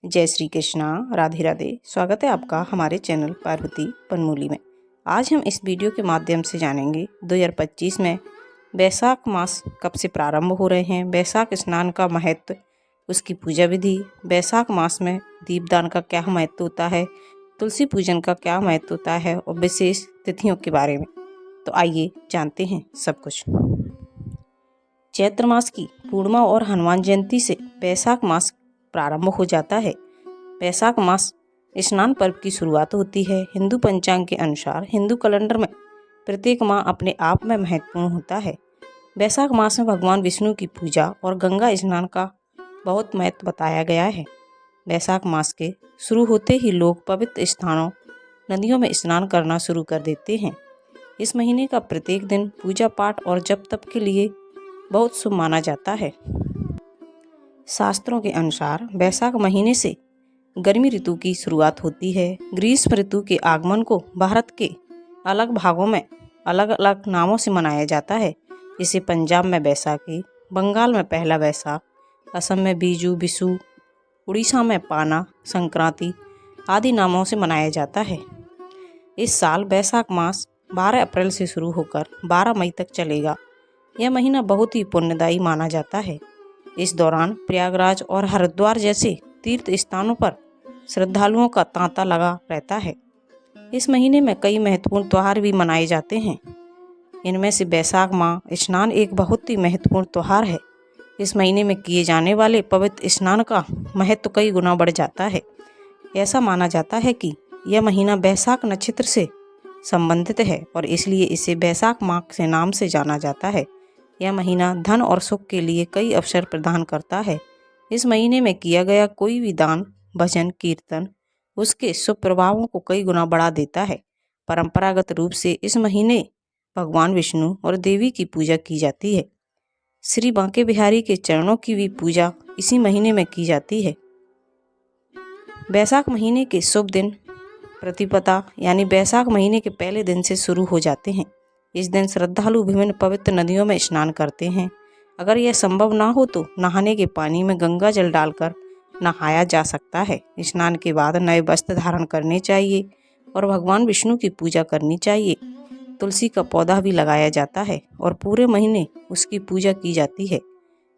जय श्री कृष्णा, राधे राधे। स्वागत है आपका हमारे चैनल पार्वती पनमूली में। आज हम इस वीडियो के माध्यम से जानेंगे 2025 में बैसाख मास कब से प्रारंभ हो रहे हैं, बैसाख स्नान का महत्व, उसकी पूजा विधि, बैसाख मास में दीपदान का क्या महत्व होता है, तुलसी पूजन का क्या महत्व होता है और विशेष तिथियों के बारे में। तो आइए जानते हैं सब कुछ। चैत्र मास की पूर्णिमा और हनुमान जयंती से बैसाख मास प्रारंभ हो जाता है। बैसाख मास स्नान पर्व की शुरुआत होती है। हिंदू पंचांग के अनुसार हिंदू कैलेंडर में प्रत्येक माह अपने आप में महत्वपूर्ण होता है। बैसाख मास में भगवान विष्णु की पूजा और गंगा स्नान का बहुत महत्व बताया गया है। बैसाख मास के शुरू होते ही लोग पवित्र स्थानों, नदियों में स्नान करना शुरू कर देते हैं। इस महीने का प्रत्येक दिन पूजा पाठ और जप तप के लिए बहुत शुभ माना जाता है। शास्त्रों के अनुसार बैसाख महीने से गर्मी ऋतु की शुरुआत होती है। ग्रीष्म ऋतु के आगमन को भारत के अलग भागों में अलग अलग नामों से मनाया जाता है। इसे पंजाब में बैसाखी, बंगाल में पहला बैसाख, असम में बीजू बिशु, उड़ीसा में पाना संक्रांति आदि नामों से मनाया जाता है। इस साल बैसाख मास 12 अप्रैल से शुरू होकर 12 मई तक चलेगा। यह महीना बहुत ही पुण्यदायी माना जाता है। इस दौरान प्रयागराज और हरिद्वार जैसे तीर्थ स्थानों पर श्रद्धालुओं का तांता लगा रहता है। इस महीने में कई महत्वपूर्ण त्योहार भी मनाए जाते हैं। इनमें से बैसाख माह स्नान एक बहुत ही महत्वपूर्ण त्योहार है। इस महीने में किए जाने वाले पवित्र स्नान का महत्व कई गुना बढ़ जाता है। ऐसा माना जाता है कि यह महीना बैसाख नक्षत्र से संबंधित है और इसलिए इसे बैसाख माह के नाम से जाना जाता है। यह महीना धन और सुख के लिए कई अवसर प्रदान करता है। इस महीने में किया गया कोई भी दान, भजन, कीर्तन उसके शुभ प्रभावों को कई गुना बढ़ा देता है। परंपरागत रूप से इस महीने भगवान विष्णु और देवी की पूजा की जाती है। श्री बांके बिहारी के चरणों की भी पूजा इसी महीने में की जाती है। बैसाख महीने के शुभ दिन प्रतिपदा यानी बैसाख महीने के पहले दिन से शुरू हो जाते हैं। इस दिन श्रद्धालु विभिन्न पवित्र नदियों में स्नान करते हैं। अगर यह संभव ना हो तो नहाने के पानी में गंगा जल डालकर नहाया जा सकता है। स्नान के बाद नए वस्त्र धारण करने चाहिए और भगवान विष्णु की पूजा करनी चाहिए। तुलसी का पौधा भी लगाया जाता है और पूरे महीने उसकी पूजा की जाती है।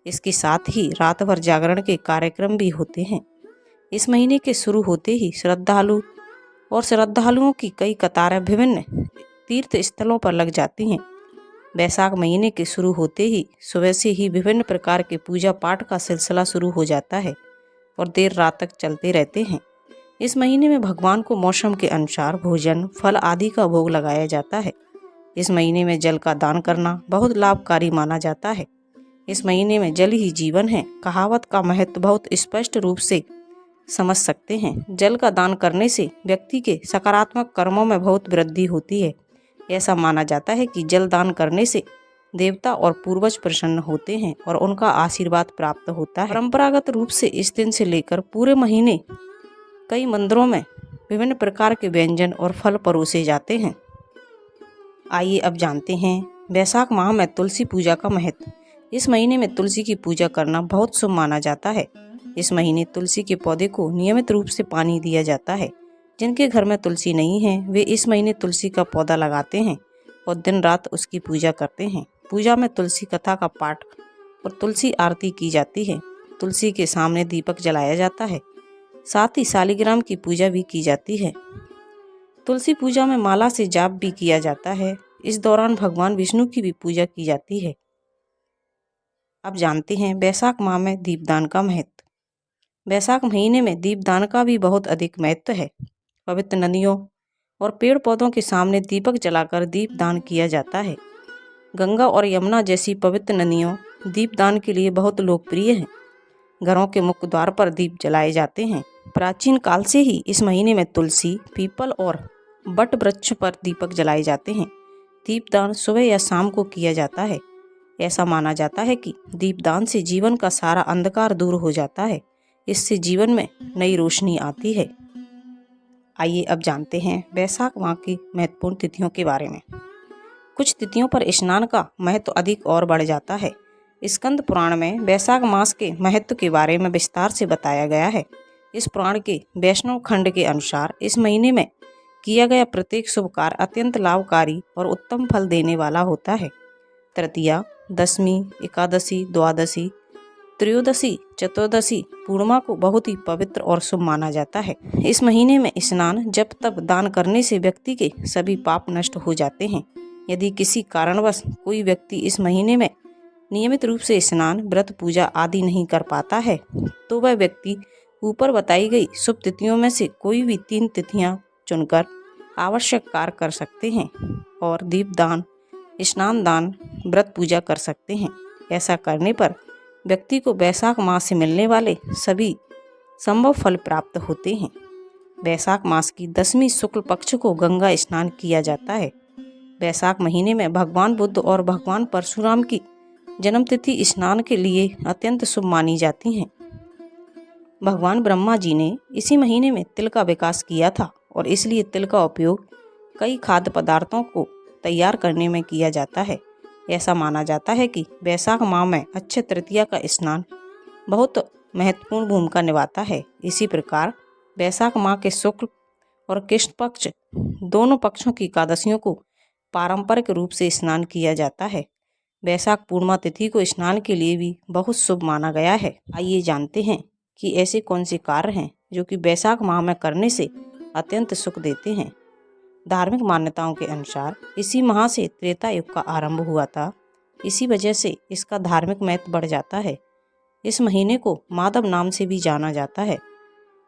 इसके साथ ही रात भर जागरण के कार्यक्रम भी होते हैं। इस महीने के शुरू होते ही श्रद्धालुओं की कई कतारें विभिन्न तीर्थ स्थलों पर लग जाती हैं। बैसाख महीने के शुरू होते ही सुबह से ही विभिन्न प्रकार के पूजा पाठ का सिलसिला शुरू हो जाता है और देर रात तक चलते रहते हैं। इस महीने में भगवान को मौसम के अनुसार भोजन, फल आदि का भोग लगाया जाता है। इस महीने में जल का दान करना बहुत लाभकारी माना जाता है। इस महीने में जल ही जीवन है कहावत का महत्व बहुत स्पष्ट रूप से समझ सकते हैं। जल का दान करने से व्यक्ति के सकारात्मक कर्मों में बहुत वृद्धि होती है। ऐसा माना जाता है कि जल दान करने से देवता और पूर्वज प्रसन्न होते हैं और उनका आशीर्वाद प्राप्त होता है। परंपरागत रूप से इस दिन से लेकर पूरे महीने कई मंदिरों में विभिन्न प्रकार के व्यंजन और फल परोसे जाते हैं। आइए अब जानते हैं बैसाख माह में तुलसी पूजा का महत्व। इस महीने में तुलसी की पूजा करना बहुत शुभ माना जाता है। इस महीने तुलसी के पौधे को नियमित रूप से पानी दिया जाता है। जिनके घर में तुलसी नहीं है वे इस महीने तुलसी का पौधा लगाते हैं और दिन रात उसकी पूजा करते हैं। पूजा में तुलसी कथा का पाठ और तुलसी आरती की जाती है। तुलसी के सामने दीपक जलाया जाता है। साथ ही शालिग्राम की पूजा भी की जाती है। तुलसी पूजा में माला से जाप भी किया जाता है। इस दौरान भगवान विष्णु की भी पूजा की जाती है। अब जानते हैं बैसाख माह में दीपदान का महत्व। बैसाख महीने में दीपदान का भी बहुत अधिक महत्व है। पवित्र नदियों और पेड़ पौधों के सामने दीपक जलाकर दीपदान किया जाता है। गंगा और यमुना जैसी पवित्र नदियों दीपदान के लिए बहुत लोकप्रिय हैं। घरों के मुख्य द्वार पर दीप जलाए जाते हैं। प्राचीन काल से ही इस महीने में तुलसी, पीपल और बट वृक्ष पर दीपक जलाए जाते हैं। दीपदान सुबह या शाम को किया जाता है। ऐसा माना जाता है कि दीपदान से जीवन का सारा अंधकार दूर हो जाता है। इससे जीवन में नई रोशनी आती है। आइए अब जानते हैं बैसाख माह की महत्वपूर्ण तिथियों के बारे में। कुछ तिथियों पर स्नान का महत्व अधिक और बढ़ जाता है। स्कंद पुराण में बैसाख मास के महत्व के बारे में विस्तार से बताया गया है। इस पुराण के वैष्णव खंड के अनुसार इस महीने में किया गया प्रत्येक शुभ कार्य अत्यंत लाभकारी और उत्तम फल देने वाला होता है। तृतीया, दशमी, एकादशी, द्वादशी, त्रयोदशी, चतुर्दशी, पूर्णिमा को बहुत ही पवित्र और शुभ माना जाता है। इस महीने में स्नान, जप, तप, दान करने से व्यक्ति के सभी पाप नष्ट हो जाते हैं। यदि किसी कारणवश कोई व्यक्ति इस महीने में नियमित रूप से स्नान, व्रत, पूजा आदि नहीं कर पाता है तो वह व्यक्ति ऊपर बताई गई शुभ तिथियों में से कोई भी 3 तिथियां चुनकर आवश्यक कार्य कर सकते हैं और दीपदान, स्नान दान, व्रत पूजा कर सकते हैं। ऐसा करने पर व्यक्ति को वैशाख मास से मिलने वाले सभी संभव फल प्राप्त होते हैं। वैशाख मास की 10वीं शुक्ल पक्ष को गंगा स्नान किया जाता है। वैशाख महीने में भगवान बुद्ध और भगवान परशुराम की जन्मतिथि स्नान के लिए अत्यंत शुभ मानी जाती हैं। भगवान ब्रह्मा जी ने इसी महीने में तिल का विकास किया था और इसलिए तिल का उपयोग कई खाद्य पदार्थों को तैयार करने में किया जाता है। ऐसा माना जाता है कि वैशाख माह में अक्षय तृतीया का स्नान बहुत महत्वपूर्ण भूमिका निभाता है। इसी प्रकार वैशाख माह के शुक्ल और कृष्ण पक्ष दोनों पक्षों की एकादशियों को पारंपरिक रूप से स्नान किया जाता है। वैशाख पूर्णिमा तिथि को स्नान के लिए भी बहुत शुभ माना गया है। आइए जानते हैं कि ऐसे कौन से कार्य हैं जो कि वैशाख माह में करने से अत्यंत सुख देते हैं। धार्मिक मान्यताओं के अनुसार इसी माह से त्रेता युग का आरंभ हुआ था। इसी वजह से इसका धार्मिक महत्व बढ़ जाता है। इस महीने को माधव नाम से भी जाना जाता है।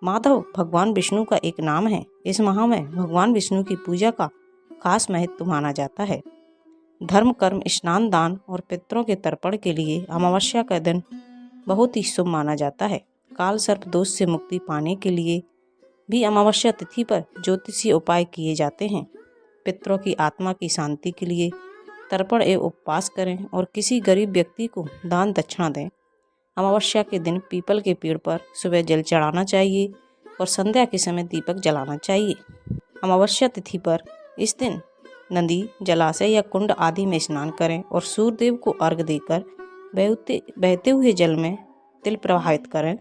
माधव भगवान विष्णु का एक नाम है। इस माह में भगवान विष्णु की पूजा का खास महत्व माना जाता है। धर्म, कर्म, स्नान, दान और पितरों के तर्पण के लिए अमावस्या का दिन बहुत ही शुभ माना जाता है। काल सर्प दोष से मुक्ति पाने के लिए भी अमावस्या तिथि पर ज्योतिषीय उपाय किए जाते हैं। पितरों की आत्मा की शांति के लिए तर्पण एवं उपवास करें और किसी गरीब व्यक्ति को दान दक्षिणा दें। अमावस्या के दिन पीपल के पेड़ पर सुबह जल चढ़ाना चाहिए और संध्या के समय दीपक जलाना चाहिए। अमावस्या तिथि पर इस दिन नदी, जलाशय या कुंड आदि में स्नान करें और सूर्यदेव को अर्घ्य देकर बहते हुए जल में तिल प्रवाहित करें।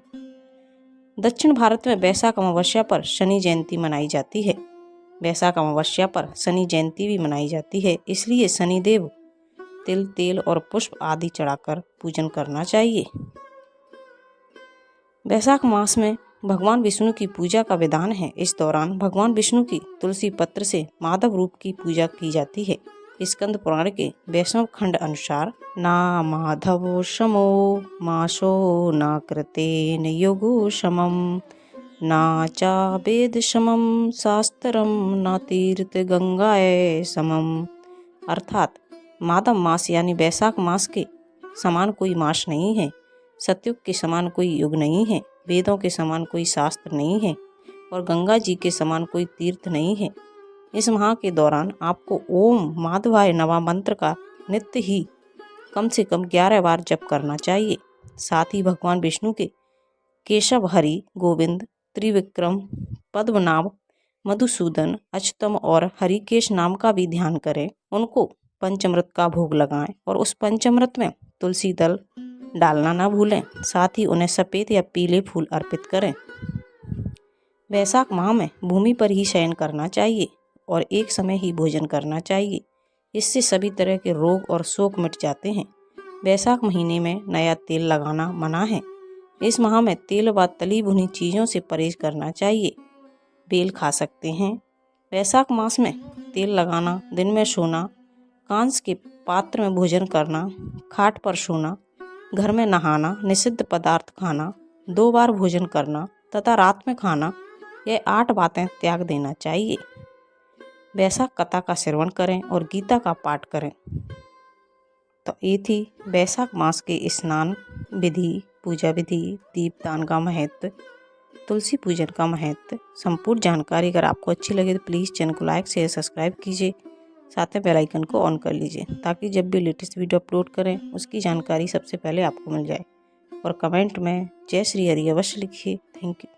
दक्षिण भारत में वैशाख अमावस्या पर शनि जयंती मनाई जाती है। वैशाख अमावस्या पर शनि जयंती भी मनाई जाती है, इसलिए शनिदेव तिल, तेल और पुष्प आदि चढ़ाकर पूजन करना चाहिए। वैशाख मास में भगवान विष्णु की पूजा का विधान है। इस दौरान भगवान विष्णु की तुलसी पत्र से माधव रूप की पूजा की जाती है। स्कंद पुराण के वैष्णव खंड अनुसार ना माधवो शमो माशो ना कृतेन योगो समम ना चा वेद समम शास्त्रम ना तीर्थ गंगाए समम। अर्थात माधव मास यानी वैशाख मास के समान कोई मास नहीं है, सतयुग के समान कोई युग नहीं है, वेदों के समान कोई शास्त्र नहीं है और गंगा जी के समान कोई तीर्थ नहीं है। इस माह के दौरान आपको ओम माधवाय नमः मंत्र का नित्य ही कम से कम 11 बार जप करना चाहिए। साथ ही भगवान विष्णु के केशव, हरि, गोविंद, त्रिविक्रम, पद्मनाभ, मधुसूदन, अच्युतम और हरिकेश नाम का भी ध्यान करें। उनको पंचामृत का भोग लगाएं और उस पंचामृत में तुलसी दल डालना ना भूलें। साथ ही उन्हें सफ़ेद या पीले फूल अर्पित करें। वैशाख माह में भूमि पर ही शयन करना चाहिए और एक समय ही भोजन करना चाहिए। इससे सभी तरह के रोग और शोक मिट जाते हैं। वैशाख महीने में नया तेल लगाना मना है। इस माह में तेल व तली भुनी चीज़ों से परहेज करना चाहिए। बेल खा सकते हैं। वैशाख मास में तेल लगाना, दिन में सोना, कांस के पात्र में भोजन करना, खाट पर सोना, घर में नहाना, निषिद्ध पदार्थ खाना, 2 बार भोजन करना तथा रात में खाना, ये 8 बातें त्याग देना चाहिए। वैशाख कथा का श्रवण करें और गीता का पाठ करें। तो ये थी वैशाख मास के स्नान विधि, पूजा विधि, दीपदान का महत्व, तुलसी पूजन का महत्व। संपूर्ण जानकारी अगर आपको अच्छी लगे तो प्लीज़ चैनल को लाइक, शेयर, सब्सक्राइब कीजिए। साथ में बेल आइकन को ऑन कर लीजिए ताकि जब भी लेटेस्ट वीडियो अपलोड करें उसकी जानकारी सबसे पहले आपको मिल जाए। और कमेंट में जय श्री हरि अवश्य लिखिए। Thank you.